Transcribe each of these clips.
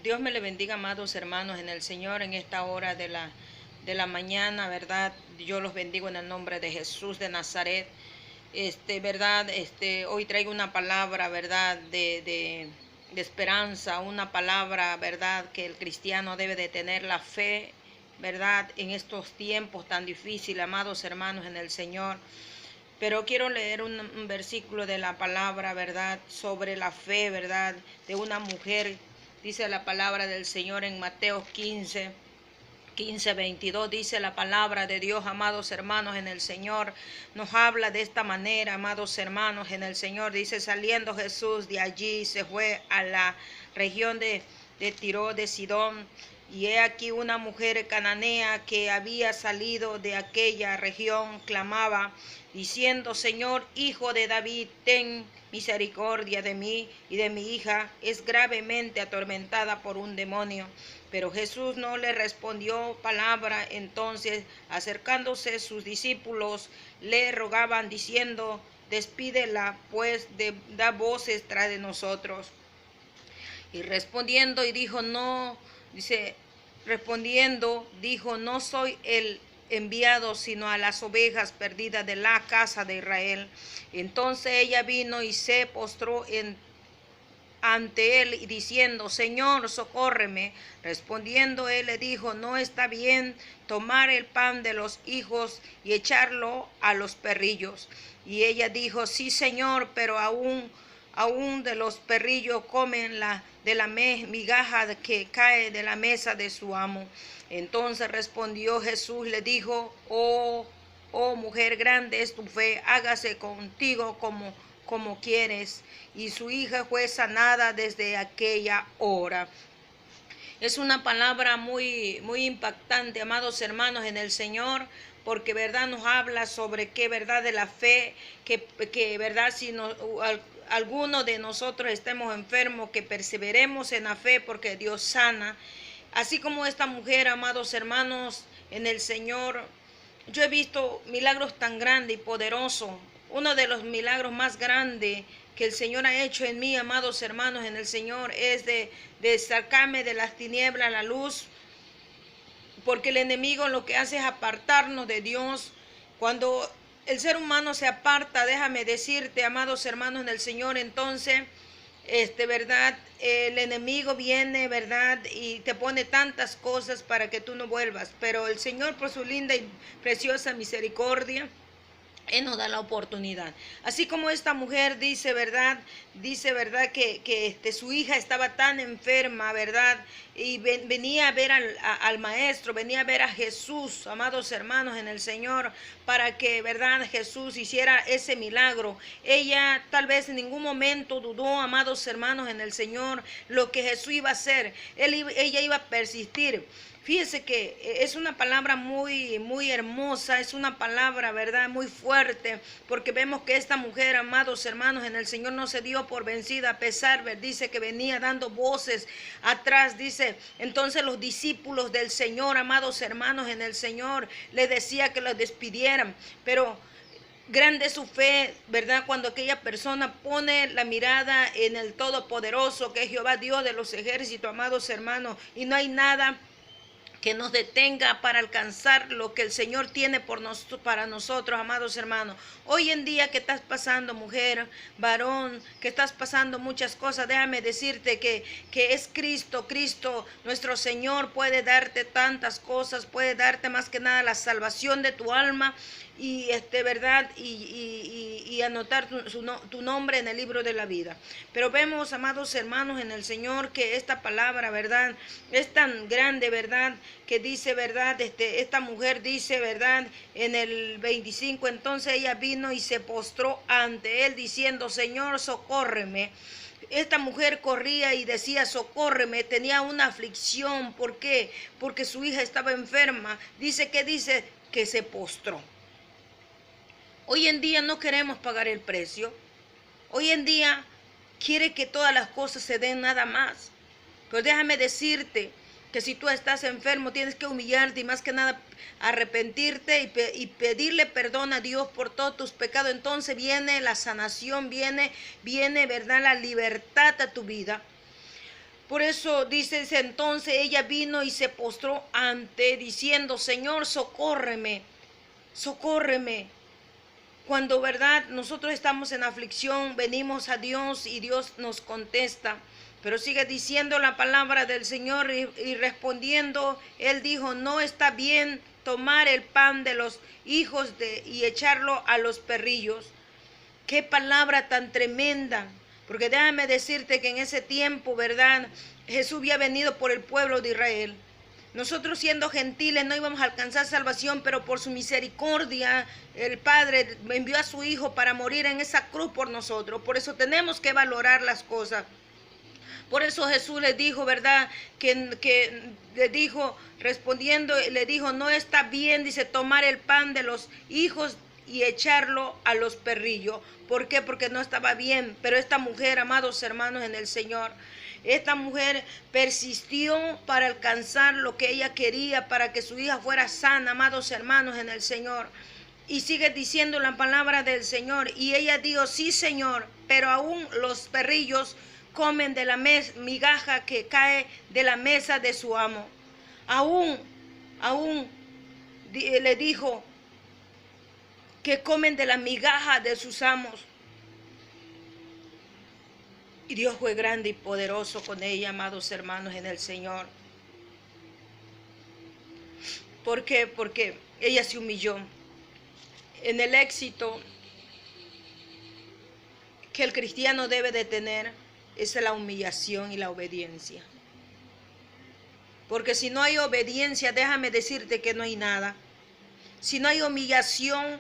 Dios me le bendiga, amados hermanos, en el Señor, en esta hora de la mañana, ¿verdad? Yo los bendigo en el nombre de Jesús de Nazaret. ¿Verdad? Hoy traigo una palabra, ¿verdad? De esperanza, una palabra, ¿verdad? Que el cristiano debe de tener la fe, ¿verdad? En estos tiempos tan difíciles, amados hermanos, en el Señor. Pero quiero leer un versículo de la palabra, ¿verdad? Sobre la fe, ¿verdad? De una mujer. Dice la palabra del Señor en Mateo 15:22, dice la palabra de Dios, amados hermanos, en el Señor. Nos habla de esta manera, amados hermanos, en el Señor. Dice, saliendo Jesús de allí, se fue a la región de Tiro de Sidón. Y he aquí una mujer cananea que había salido de aquella región, clamaba, diciendo, Señor, hijo de David, ten misericordia de mí y de mi hija, es gravemente atormentada por un demonio. Pero Jesús no le respondió palabra. Entonces, acercándose sus discípulos, le rogaban, diciendo, despídela, pues da voces tras de nosotros. Y respondiendo, y dijo, no, dijo, no soy el enviado, sino a las ovejas perdidas de la casa de Israel. Entonces ella vino y se postró ante él, y diciendo, Señor, socórreme. Respondiendo él le dijo, no está bien tomar el pan de los hijos y echarlo a los perrillos. Y ella dijo, sí, Señor, pero aún de los perrillos comen de la migaja que cae de la mesa de su amo. Entonces respondió Jesús, le dijo, oh mujer, grande es tu fe, hágase contigo como quieres. Y su hija fue sanada desde aquella hora. Es una palabra muy, muy impactante, amados hermanos, en el Señor, porque verdad nos habla sobre qué verdad de la fe, que verdad si alguno de nosotros estemos enfermos, que perseveremos en la fe, porque Dios sana. Así como esta mujer, amados hermanos, en el Señor, yo he visto milagros tan grandes y poderosos. Uno de los milagros más grandes que el Señor ha hecho en mí, amados hermanos, en el Señor, es de sacarme de las tinieblas a la luz, porque el enemigo lo que hace es apartarnos de Dios. Cuando el ser humano se aparta, déjame decirte, amados hermanos en el Señor, entonces, verdad, el enemigo viene, verdad, y te pone tantas cosas para que tú no vuelvas. Pero el Señor, por su linda y preciosa misericordia, Él nos da la oportunidad. Así como esta mujer dice verdad que su hija estaba tan enferma, verdad, y venía a ver al maestro, venía a ver a Jesús, amados hermanos en el Señor, para que verdad Jesús hiciera ese milagro. Ella tal vez en ningún momento dudó, amados hermanos en el Señor, lo que Jesús iba a hacer. Ella iba a persistir. Fíjese que es una palabra muy, muy hermosa, es una palabra, ¿verdad?, muy fuerte, porque vemos que esta mujer, amados hermanos, en el Señor no se dio por vencida, a pesar, dice que venía dando voces atrás, dice, entonces los discípulos del Señor, amados hermanos, en el Señor, le decía que los despidieran, pero grande es su fe, ¿verdad? Cuando aquella persona pone la mirada en el Todopoderoso, que es Jehová Dios de los ejércitos, amados hermanos, y no hay nada que nos detenga para alcanzar lo que el Señor tiene para nosotros, amados hermanos. Hoy en día que estás pasando, mujer, varón, que estás pasando muchas cosas, déjame decirte que es Cristo, nuestro Señor puede darte tantas cosas, puede darte más que nada la salvación de tu alma y verdad y anotar tu nombre en el libro de la vida. Pero vemos, amados hermanos, en el Señor que esta palabra, verdad, es tan grande, verdad, que dice, verdad, esta mujer dice, verdad, en el 25, entonces ella vino y se postró ante él diciendo, Señor, socórreme. Esta mujer corría y decía, socórreme, tenía una aflicción. ¿Por qué? Porque su hija estaba enferma. Dice que se postró. Hoy en día no queremos pagar el precio. Hoy en día quiere que todas las cosas se den nada más. Pero déjame decirte que si tú estás enfermo tienes que humillarte y más que nada arrepentirte y pedirle perdón a Dios por todos tus pecados. Entonces viene la sanación, viene, verdad, la libertad a tu vida. Por eso dice, entonces ella vino y se postró ante, diciendo, Señor, socórreme, socórreme. Cuando, verdad, nosotros estamos en aflicción, venimos a Dios y Dios nos contesta. Pero sigue diciendo la palabra del Señor y respondiendo, Él dijo, no está bien tomar el pan de los hijos y echarlo a los perrillos. Qué palabra tan tremenda. Porque déjame decirte que en ese tiempo, verdad, Jesús había venido por el pueblo de Israel. Nosotros siendo gentiles no íbamos a alcanzar salvación, pero por su misericordia el Padre envió a su Hijo para morir en esa cruz por nosotros. Por eso tenemos que valorar las cosas. Por eso Jesús le dijo, ¿verdad? Que le dijo, respondiendo, le dijo, no está bien, dice, tomar el pan de los hijos y echarlo a los perrillos. ¿Por qué? Porque no estaba bien. Pero esta mujer, amados hermanos en el Señor, esta mujer persistió para alcanzar lo que ella quería, para que su hija fuera sana, amados hermanos en el Señor. Y sigue diciendo la palabra del Señor. Y ella dijo, sí, Señor, pero aún los perrillos comen de la migaja que cae de la mesa de su amo. Aún le dijo que comen de la migaja de sus amos. Y Dios fue grande y poderoso con ella, amados hermanos en el Señor. ¿Por qué? Porque ella se humilló. En el éxito que el cristiano debe de tener es la humillación y la obediencia. Porque si no hay obediencia, déjame decirte que no hay nada. Si no hay humillación,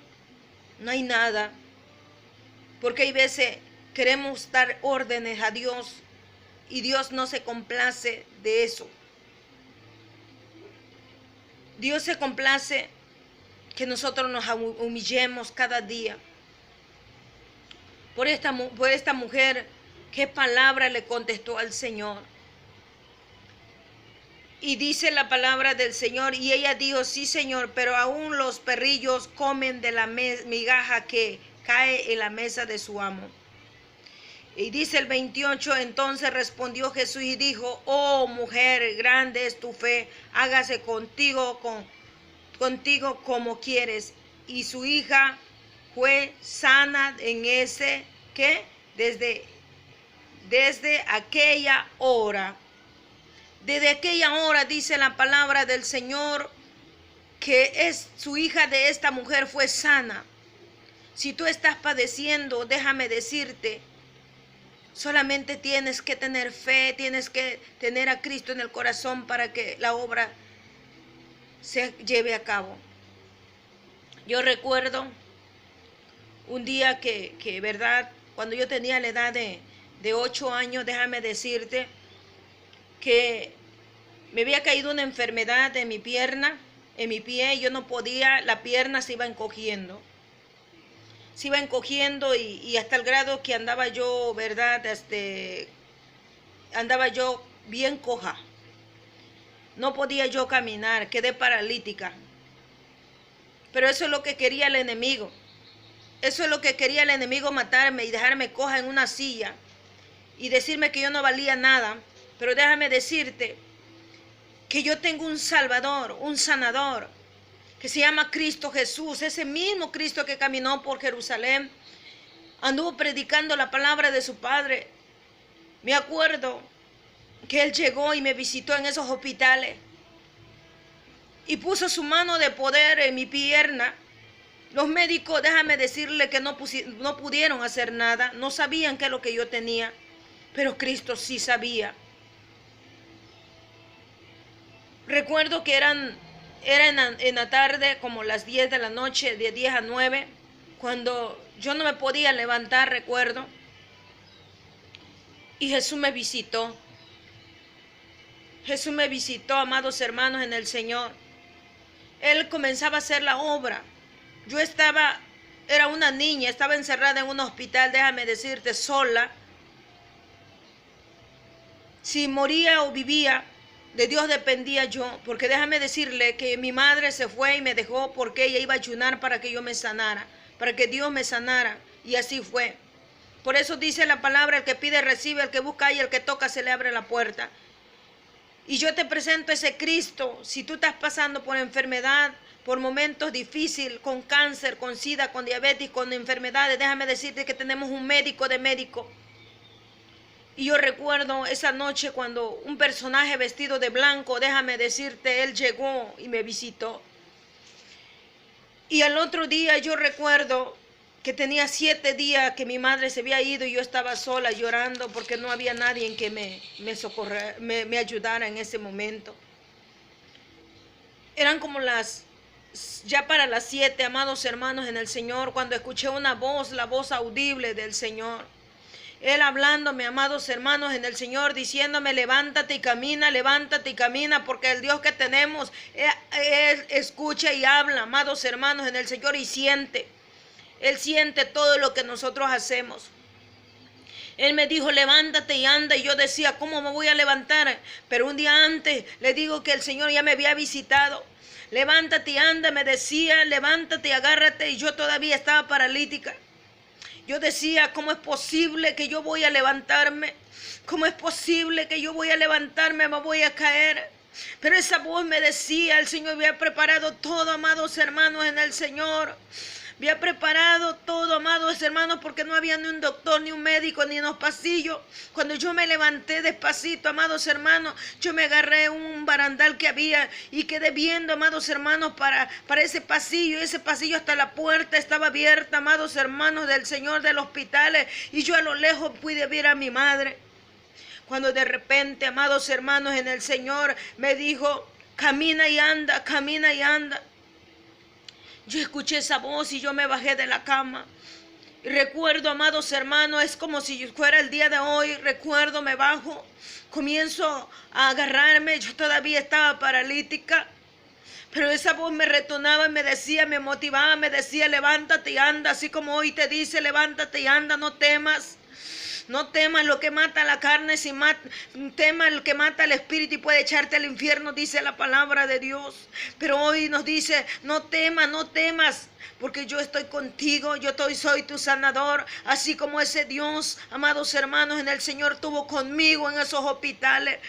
no hay nada. Porque hay veces queremos dar órdenes a Dios y Dios no se complace de eso. Dios se complace que nosotros nos humillemos cada día. Por esta mujer, ¿qué palabra le contestó al Señor? Y dice la palabra del Señor, y ella dijo, sí, Señor, pero aún los perrillos comen de la migaja que cae en la mesa de su amo. Y dice el 28, entonces respondió Jesús y dijo, oh mujer, grande es tu fe, hágase contigo como quieres. Y su hija fue sana en ese, ¿qué? Desde aquella hora. Desde aquella hora dice la palabra del Señor que su hija de esta mujer fue sana. Si tú estás padeciendo, déjame decirte, solamente tienes que tener fe, tienes que tener a Cristo en el corazón para que la obra se lleve a cabo. Yo recuerdo un día que verdad, cuando yo tenía la edad de 8 años, déjame decirte que me había caído una enfermedad en mi pierna, en mi pie, y yo no podía, la pierna se iba encogiendo. Se iba encogiendo y hasta el grado que andaba yo, verdad, andaba yo bien coja. No podía yo caminar, quedé paralítica. Pero eso es lo que quería el enemigo. Eso es lo que quería el enemigo, matarme y dejarme coja en una silla y decirme que yo no valía nada. Pero déjame decirte que yo tengo un Salvador, un sanador, que se llama Cristo Jesús, ese mismo Cristo que caminó por Jerusalén, anduvo predicando la palabra de su Padre. Me acuerdo que Él llegó y me visitó en esos hospitales y puso su mano de poder en mi pierna. Los médicos, déjame decirle que no pudieron hacer nada, no sabían qué es lo que yo tenía, pero Cristo sí sabía. Recuerdo que era en la tarde, como las 10 de la noche, de 10 a 9, cuando yo no me podía levantar, recuerdo. Y Jesús me visitó. Jesús me visitó, amados hermanos en el Señor. Él comenzaba a hacer la obra. Yo era una niña, estaba encerrada en un hospital, déjame decirte, sola. Si moría o vivía, de Dios dependía yo, porque déjame decirle que mi madre se fue y me dejó porque ella iba a ayunar para que yo me sanara, para que Dios me sanara, y así fue. Por eso dice la palabra, el que pide recibe, el que busca y el que toca se le abre la puerta. Y yo te presento ese Cristo. Si tú estás pasando por enfermedad, por momentos difíciles, con cáncer, con sida, con diabetes, con enfermedades, déjame decirte que tenemos un médico de médico. Y yo recuerdo esa noche cuando un personaje vestido de blanco, déjame decirte, él llegó y me visitó. Y al otro día yo recuerdo que tenía 7 días que mi madre se había ido y yo estaba sola llorando porque no había nadie en que me ayudara en ese momento. Eran como ya para las 7, amados hermanos en el Señor, cuando escuché una voz, la voz audible del Señor. Él hablándome, amados hermanos en el Señor, diciéndome, levántate y camina, porque el Dios que tenemos, Él escucha y habla, amados hermanos en el Señor, y siente. Él siente todo lo que nosotros hacemos. Él me dijo, levántate y anda, y yo decía, ¿cómo me voy a levantar? Pero un día antes le digo que el Señor ya me había visitado. Levántate y anda, me decía, levántate y agárrate, y yo todavía estaba paralítica. Yo decía, ¿cómo es posible que yo voy a levantarme? ¿Cómo es posible que yo voy a levantarme? Me voy a caer. Pero esa voz me decía, el Señor había preparado todo, amados hermanos en el Señor. Había preparado todo, amados hermanos, porque no había ni un doctor, ni un médico, ni en los pasillos. Cuando yo me levanté despacito, amados hermanos, yo me agarré un barandal que había y quedé viendo, amados hermanos, para ese pasillo. Ese pasillo hasta la puerta estaba abierta, amados hermanos del Señor del hospital. Y yo a lo lejos pude ver a mi madre. Cuando de repente, amados hermanos en el Señor, me dijo, camina y anda, camina y anda. Yo escuché esa voz y yo me bajé de la cama. Y recuerdo, amados hermanos, es como si fuera el día de hoy. Recuerdo, me bajo, comienzo a agarrarme. Yo todavía estaba paralítica. Pero esa voz me retonaba y me decía, me motivaba, me decía, levántate y anda. Así como hoy te dice, levántate y anda, no temas. No temas lo que mata la carne, si temas lo que mata el espíritu y puede echarte al infierno, dice la palabra de Dios. Pero hoy nos dice, no temas, porque yo estoy contigo, soy tu sanador, así como ese Dios, amados hermanos, en el Señor tuvo conmigo en esos hospitales.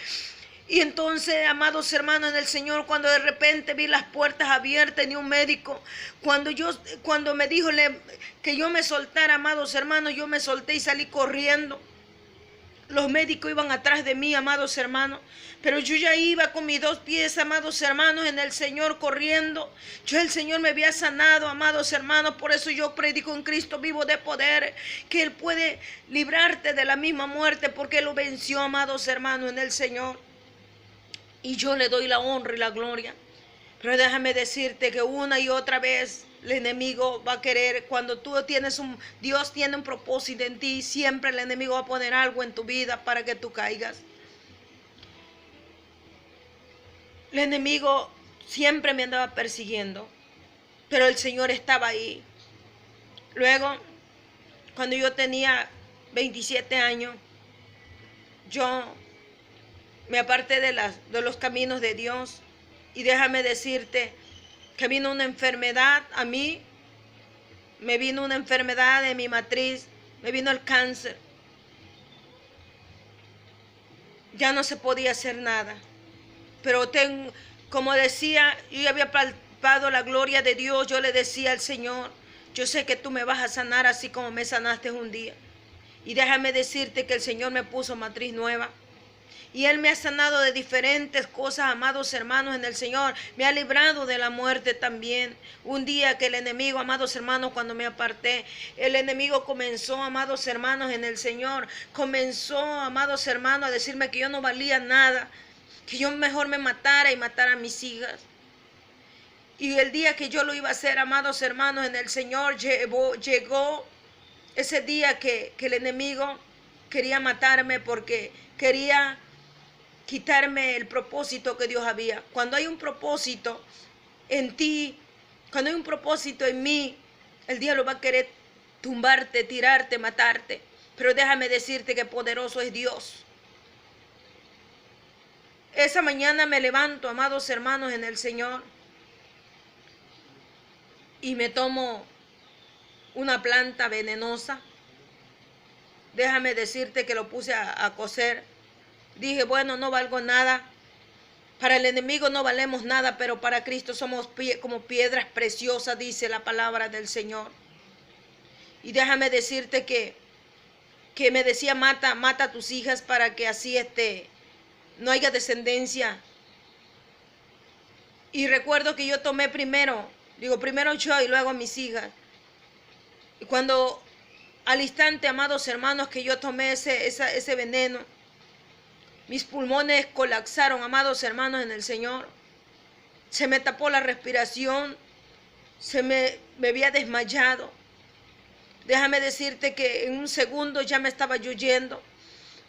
Y entonces, amados hermanos en el Señor, cuando de repente vi las puertas abiertas, ni un médico, cuando me dijo que yo me soltara, amados hermanos, yo me solté y salí corriendo. Los médicos iban atrás de mí, amados hermanos, pero yo ya iba con mis 2 pies, amados hermanos, en el Señor corriendo. El Señor me había sanado, amados hermanos, por eso yo predico en Cristo vivo de poder, que Él puede librarte de la misma muerte, porque Él lo venció, amados hermanos, en el Señor. Y yo le doy la honra y la gloria. Pero déjame decirte que una y otra vez el enemigo va a querer, cuando Dios tiene un propósito en ti, siempre el enemigo va a poner algo en tu vida para que tú caigas. El enemigo siempre me andaba persiguiendo, pero el Señor estaba ahí. Luego, cuando yo tenía 27 años, yo me aparté de los caminos de Dios. Y déjame decirte que vino una enfermedad a mí. Me vino una enfermedad de mi matriz. Me vino el cáncer. Ya no se podía hacer nada. Pero como decía, yo había palpado la gloria de Dios. Yo le decía al Señor, yo sé que tú me vas a sanar así como me sanaste un día. Y déjame decirte que el Señor me puso matriz nueva. Y Él me ha sanado de diferentes cosas, amados hermanos en el Señor. Me ha librado de la muerte también. Un día que el enemigo, amados hermanos, cuando me aparté, el enemigo comenzó, amados hermanos en el Señor, comenzó, amados hermanos, a decirme que yo no valía nada, que yo mejor me matara y matara a mis hijas. Y el día que yo lo iba a hacer, amados hermanos en el Señor, llegó ese día que el enemigo quería matarme porque quería quitarme el propósito que Dios había. Cuando hay un propósito en ti, cuando hay un propósito en mí, el diablo va a querer tumbarte, tirarte, matarte. Pero déjame decirte que poderoso es Dios. Esa mañana me levanto, amados hermanos en el Señor, y me tomo una planta venenosa déjame decirte que lo puse a coser. Dije, bueno, no valgo nada. Para el enemigo no valemos nada, pero para Cristo somos como piedras preciosas, dice la palabra del Señor. Y déjame decirte que me decía, mata a tus hijas para que así no haya descendencia. Y recuerdo que yo tomé primero yo y luego mis hijas. Y cuando al instante, amados hermanos, que yo tomé ese veneno, mis pulmones colapsaron, amados hermanos, en el Señor. Se me tapó la respiración, me había desmayado. Déjame decirte que en un segundo ya me estaba yo yendo.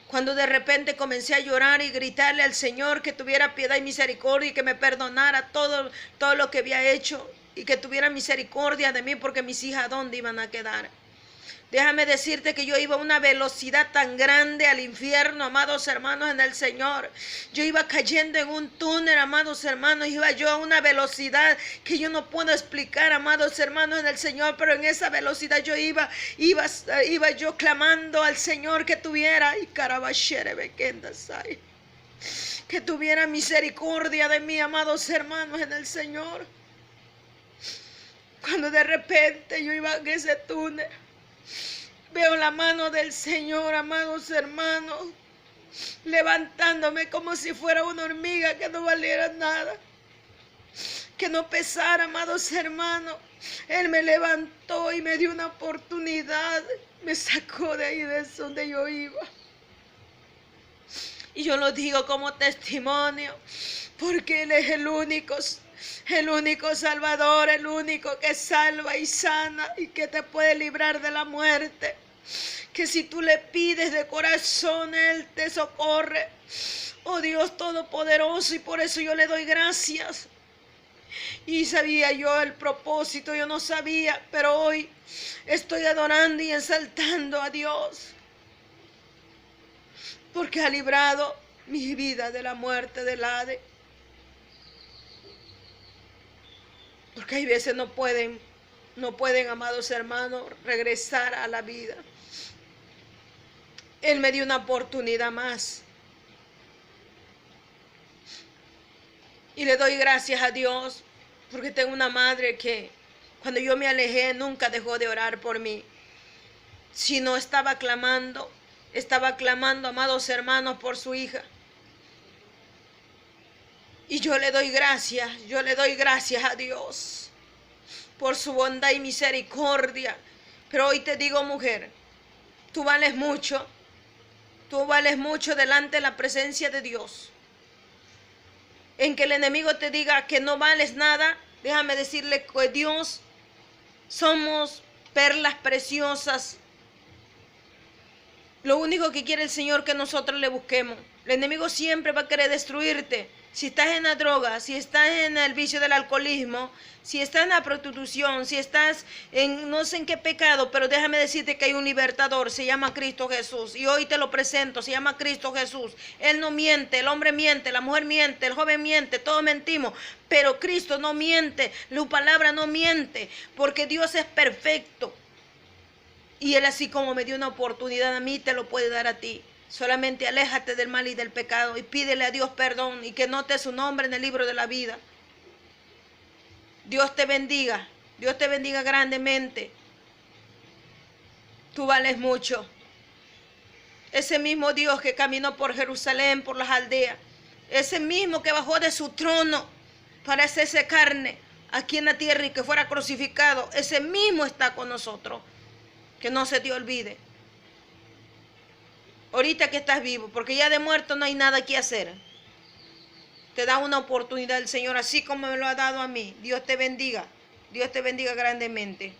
Cuando de repente comencé a llorar y gritarle al Señor que tuviera piedad y misericordia y que me perdonara todo lo que había hecho y que tuviera misericordia de mí, porque mis hijas, ¿dónde iban a quedar? Déjame decirte que yo iba a una velocidad tan grande al infierno, amados hermanos, en el Señor. Yo iba cayendo en un túnel, amados hermanos. Iba yo a una velocidad que yo no puedo explicar, amados hermanos, en el Señor. Pero en esa velocidad yo iba yo clamando al Señor que tuviera, que tuviera misericordia de mí, amados hermanos, en el Señor. Cuando de repente yo iba en ese túnel, veo la mano del Señor, amados hermanos, levantándome como si fuera una hormiga que no valiera nada, que no pesara, amados hermanos. Él me levantó y me dio una oportunidad, me sacó de ahí, de donde yo iba. Y yo lo digo como testimonio, porque Él es el único Salvador, el único que salva y sana y que te puede librar de la muerte. Que si tú le pides de corazón, Él te socorre. Oh Dios Todopoderoso, y por eso yo le doy gracias. Y sabía yo el propósito, yo no sabía, pero hoy estoy adorando y exaltando a Dios, porque ha librado mi vida de la muerte del Hades. Porque hay veces no pueden, amados hermanos, regresar a la vida. Él me dio una oportunidad más. Y le doy gracias a Dios, porque tengo una madre que cuando yo me alejé nunca dejó de orar por mí, sino estaba clamando, amados hermanos, por su hija. Y yo le doy gracias a Dios por su bondad y misericordia. Pero hoy te digo, mujer, tú vales mucho delante de la presencia de Dios. En que el enemigo te diga que no vales nada, déjame decirle que Dios somos perlas preciosas. Lo único que quiere el Señor que nosotros le busquemos. El enemigo siempre va a querer destruirte. Si estás en la droga, si estás en el vicio del alcoholismo, si estás en la prostitución, si estás en no sé en qué pecado, pero déjame decirte que hay un libertador, se llama Cristo Jesús. Y hoy te lo presento, se llama Cristo Jesús. Él no miente, el hombre miente, la mujer miente, el joven miente, todos mentimos. Pero Cristo no miente, su palabra no miente, porque Dios es perfecto. Y Él, así como me dio una oportunidad a mí, te lo puede dar a ti. Solamente aléjate del mal y del pecado y pídele a Dios perdón y que note su nombre en el libro de la vida. Dios te bendiga grandemente. Tú vales mucho. Ese mismo Dios que caminó por Jerusalén, por las aldeas, ese mismo que bajó de su trono para hacerse carne aquí en la tierra y que fuera crucificado, ese mismo está con nosotros. Que no se te olvide. Ahorita que estás vivo, porque ya de muerto no hay nada que hacer. Te da una oportunidad el Señor, así como me lo ha dado a mí. Dios te bendiga grandemente.